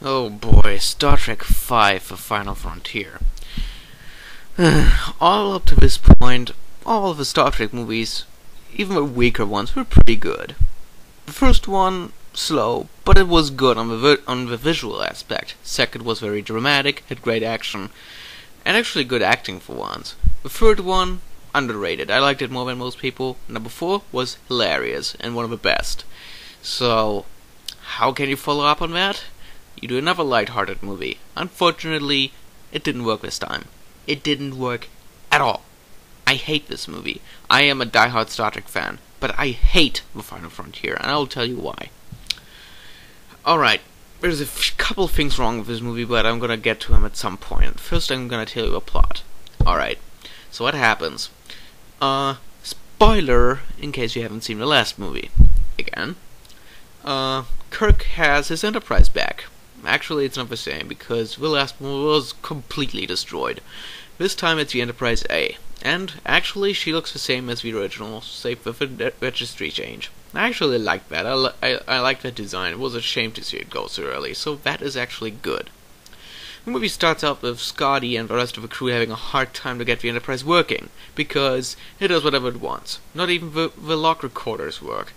Oh boy, Star Trek V: The Final Frontier. All up to this point, all of the Star Trek movies, even the weaker ones, were pretty good. The first one, slow, but it was good on the visual aspect. Second was very dramatic, had great action, and actually good acting for once. The third one, underrated. I liked it more than most people. Number 4 was hilarious, and one of the best. So, how can you follow up on that? You do another light-hearted movie. Unfortunately, it didn't work this time. It didn't work at all. I hate this movie. I am a die-hard Star Trek fan, but I hate The Final Frontier, and I'll tell you why. Alright, there's a couple things wrong with this movie, but I'm gonna get to them at some point. First, I'm gonna tell you a plot. Alright, so what happens? Spoiler, in case you haven't seen the last movie. Again. Kirk has his Enterprise back. Actually, it's not the same, because the last one was completely destroyed. This time it's the Enterprise A, and actually she looks the same as the original, save with a registry change. I actually like that. I like that design. It was a shame to see it go so early, so that is actually good. The movie starts out with Scotty and the rest of the crew having a hard time to get the Enterprise working, because it does whatever it wants. Not even the log recorders work.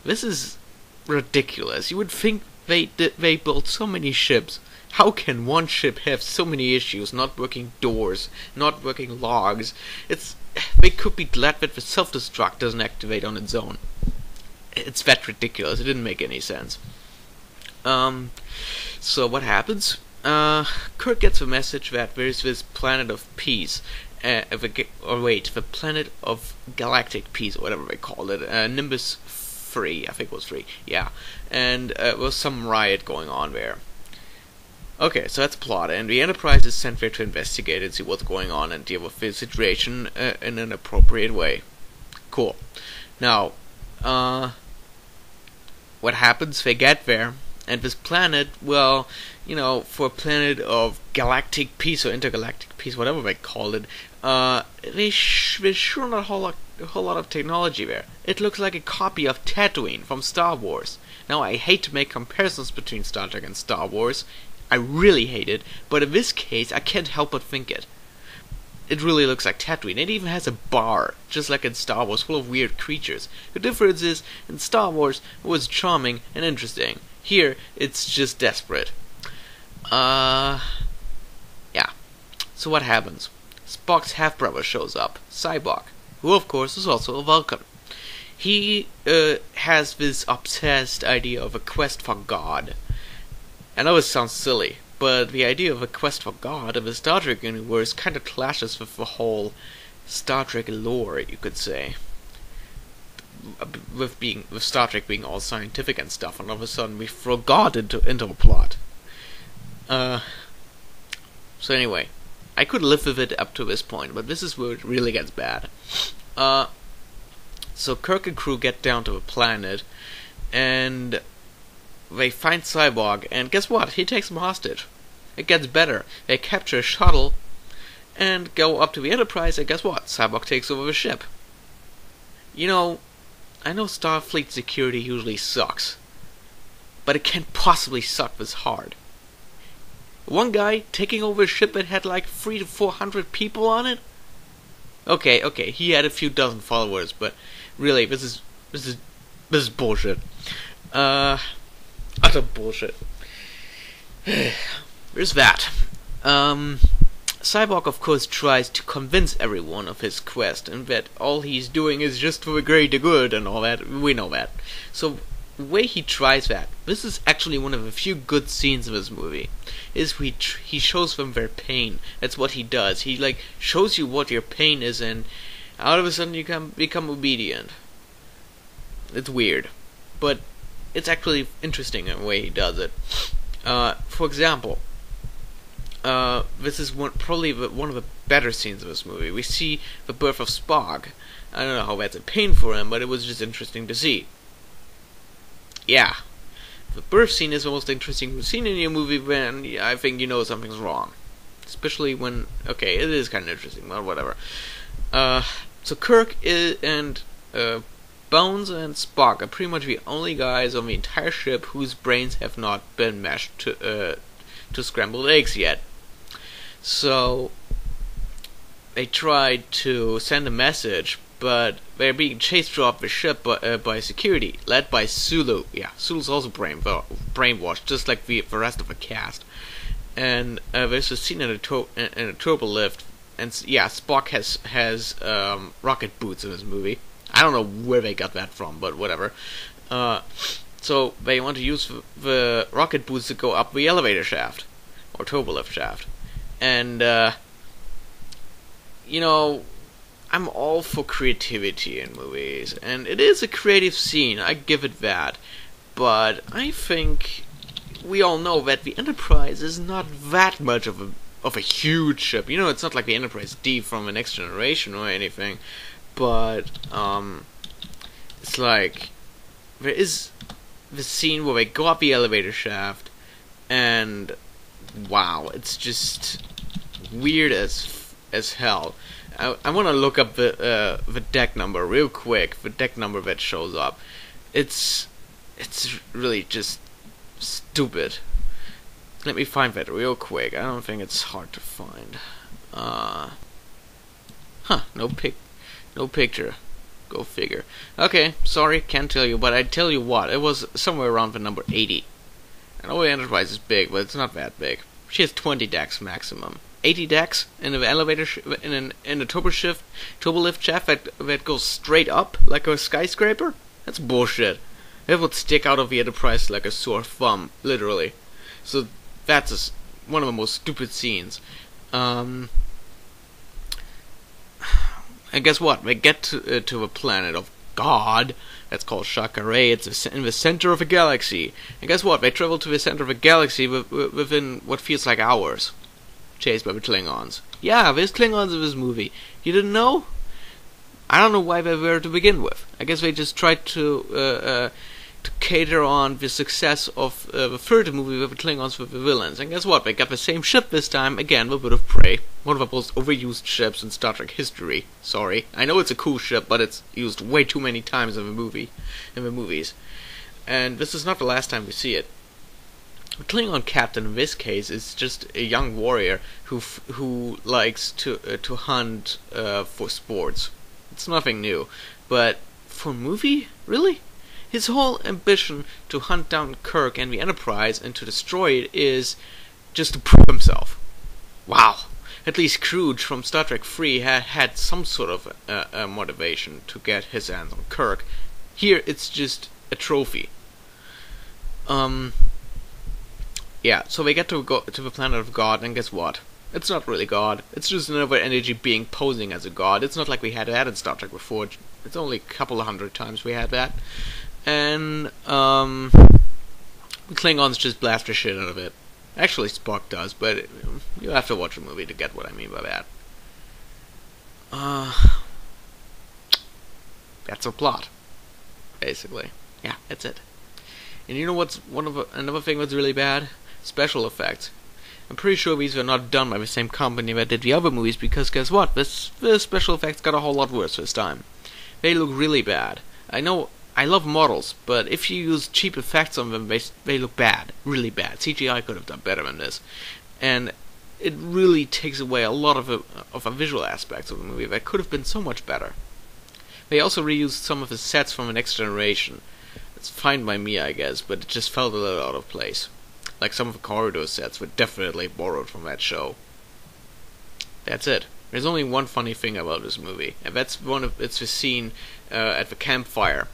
This is ridiculous. You would think they built so many ships. How can one ship have so many issues? Not working doors, not working logs. They could be glad that the self-destruct doesn't activate on its own. It's that ridiculous. It didn't make any sense. So what happens? Kirk gets the message that there's this planet of peace. The planet of galactic peace, or whatever they call it. Nimbus 3, I think it was 3, yeah. And there was some riot going on there. Okay, so that's plot, and the Enterprise is sent there to investigate and see what's going on and deal with the situation in an appropriate way. Cool. Now, what happens? They get there, and this planet, well, you know, for a planet of galactic peace or intergalactic peace, whatever they call it, there's sure not a whole lot of technology there. It looks like a copy of Tatooine from Star Wars. Now, I hate to make comparisons between Star Trek and Star Wars. I really hate it, but in this case, I can't help but think it. It really looks like Tatooine. It even has a bar, just like in Star Wars, full of weird creatures. The difference is, in Star Wars, it was charming and interesting. Here, it's just desperate. Yeah. So what happens? Spock's half-brother shows up, Cyborg, who of course is also a Vulcan. He has this obsessed idea of a quest for God. I know it sounds silly, but the idea of a quest for God in the Star Trek universe kind of clashes with the whole Star Trek lore, you could say. With Star Trek being all scientific and stuff, and all of a sudden we throw God into a plot. So anyway, I could live with it up to this point, but this is where it really gets bad. So Kirk and crew get down to the planet, and they find Cyborg, and guess what? He takes them hostage. It gets better. They capture a shuttle, and go up to the Enterprise, and guess what? Cyborg takes over the ship. You know, I know Starfleet security usually sucks, but it can't possibly suck this hard. One guy taking over a ship that had like 300 to 400 people on it? Okay, he had a few dozen followers, but really, this is bullshit. Utter bullshit. There's that. Cyborg, of course, tries to convince everyone of his quest, and that all he's doing is just for the greater good and all that. We know that. So, the way he tries that, this is actually one of the few good scenes of this movie, is he shows them their pain. That's what he does. He, like, shows you what your pain is, and all of a sudden you become obedient. It's weird. But it's actually interesting in the way he does it. For example, this is probably one of the better scenes of this movie. We see the birth of Spock. I don't know how that's a pain for him, but it was just interesting to see. Yeah. The birth scene is the most interesting scene in your movie when I think you know something's wrong. Especially when... Okay, it is kind of interesting, but whatever. So Kirk and Bones and Spock are pretty much the only guys on the entire ship whose brains have not been mashed to scrambled eggs yet. So they tried to send a message, but they're being chased off the ship by security, led by Sulu. Yeah, Sulu's also brainwashed, just like the rest of the cast. And there's a scene in a turbo lift, and yeah, Spock has rocket boots in this movie. I don't know where they got that from, but whatever. So they want to use the rocket boots to go up the elevator shaft, or turbo lift shaft. And, you know, I'm all for creativity in movies, and it is a creative scene, I give it that. But I think we all know that the Enterprise is not that much of a huge ship. You know, it's not like the Enterprise D from the Next Generation or anything. But it's like there is the scene where they go up the elevator shaft, and wow, it's just weird as hell. I want to look up the deck number real quick. The deck number that shows up, it's really just stupid. Let me find that real quick. I don't think it's hard to find. No picture. Go figure. Okay, sorry, can't tell you, but I tell you what, it was somewhere around the number 80. I know the Enterprise is big, but it's not that big. She has 20 decks maximum. 80 decks in the elevator in a turbo lift shaft that goes straight up like a skyscraper. That's bullshit. It would stick out of the Enterprise like a sore thumb, literally. So that's one of the most stupid scenes. And guess what? They get to a planet of God that's called Shakare. It's in the center of a galaxy. And guess what? They travel to the center of a galaxy within what feels like hours. Chased by the Klingons. Yeah, there's Klingons in this movie. You didn't know? I don't know why they were to begin with. I guess they just tried to cater on the success of the third movie with the Klingons with the villains. And guess what? They got the same ship this time, again, with a bit of prey. One of the most overused ships in Star Trek history. Sorry. I know it's a cool ship, but it's used way too many times in the movies. And this is not the last time we see it. The Klingon captain in this case is just a young warrior who likes to hunt for sports. It's nothing new. But for a movie? Really? His whole ambition to hunt down Kirk and the Enterprise and to destroy it is just to prove himself. Wow. At least Scrooge from Star Trek 3 had some sort of motivation to get his hands on Kirk. Here it's just a trophy. Yeah, so they get to go to the planet of God, and guess what? It's not really God. It's just another energy being posing as a god. It's not like we had that in Star Trek before. It's only a couple of hundred times we had that. And the Klingons just blast the shit out of it. Actually, Spock does, but you have to watch the movie to get what I mean by that. That's a plot, basically. Yeah, that's it. And you know what's another thing that's really bad? Special effects. I'm pretty sure these were not done by the same company that did the other movies, because guess what? The special effects got a whole lot worse this time. They look really bad. I know I love models, but if you use cheap effects on them, they look bad. Really bad. CGI could have done better than this. And it really takes away a lot of the visual aspects of the movie that could have been so much better. They also reused some of the sets from the Next Generation. It's fine by me, I guess, but it just felt a little out of place. Like some of the corridor sets were definitely borrowed from that show. That's it. There's only one funny thing about this movie, and it's the scene at the campfire.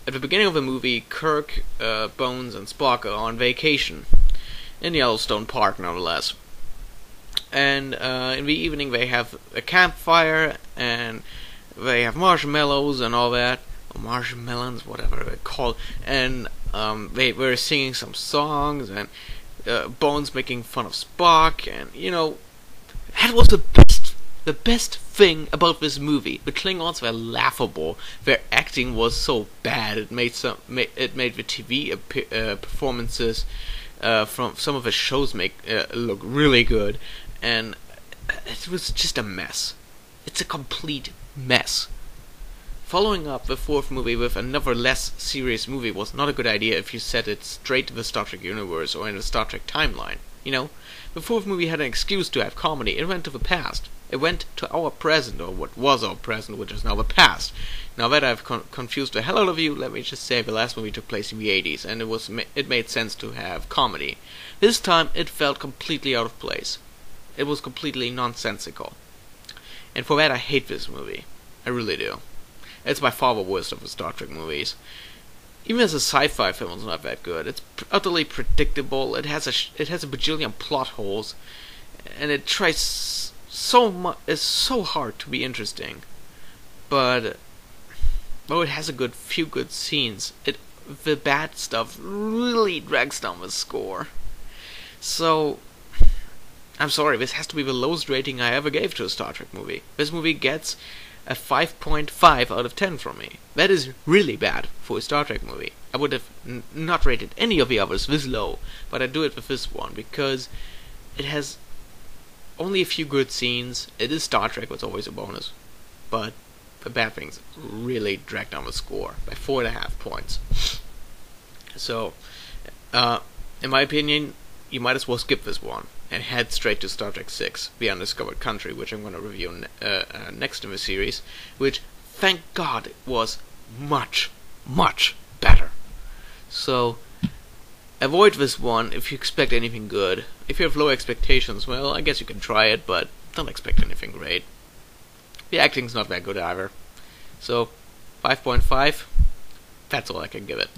At the beginning of the movie, Kirk, Bones, and Spock are on vacation in Yellowstone Park, nonetheless. And in the evening, they have a campfire, and they have marshmallows and all that. Marshmallows, whatever they're called, and they were singing some songs, and Bones making fun of Spock, and you know, that was the best thing about this movie. The Klingons were laughable. Their acting was so bad. It made the TV performances from some of the shows look really good, and it was just a mess. It's a complete mess. Following up the fourth movie with another less serious movie was not a good idea if you set it straight to the Star Trek universe or in the Star Trek timeline. You know, the fourth movie had an excuse to have comedy. It went to the past. It went to our present, or what was our present, which is now the past. Now that I've confused the hell out of you, let me just say the last movie took place in the 80s, and it made sense to have comedy. This time, it felt completely out of place. It was completely nonsensical. And for that, I hate this movie. I really do. It's by far the worst of the Star Trek movies. Even as a sci-fi film, it's not that good. It's utterly predictable. It has a bajillion plot holes, and it tries so much. It's so hard to be interesting. But though it has a few good scenes, the bad stuff really drags down the score. So, I'm sorry, this has to be the lowest rating I ever gave to a Star Trek movie. This movie gets a 5.5 out of 10 from me. That is really bad for a Star Trek movie. I would have not rated any of the others this low, but I do it with this one because it has only a few good scenes. It is Star Trek, it's always a bonus, but the bad things really drag down the score by 4.5 points. So, in my opinion, you might as well skip this one and head straight to Star Trek VI, The Undiscovered Country, which I'm going to review next in the series, which, thank God, was much, much better. So, avoid this one if you expect anything good. If you have low expectations, well, I guess you can try it, but don't expect anything great. The acting's not that good either. So, 5.5, that's all I can give it.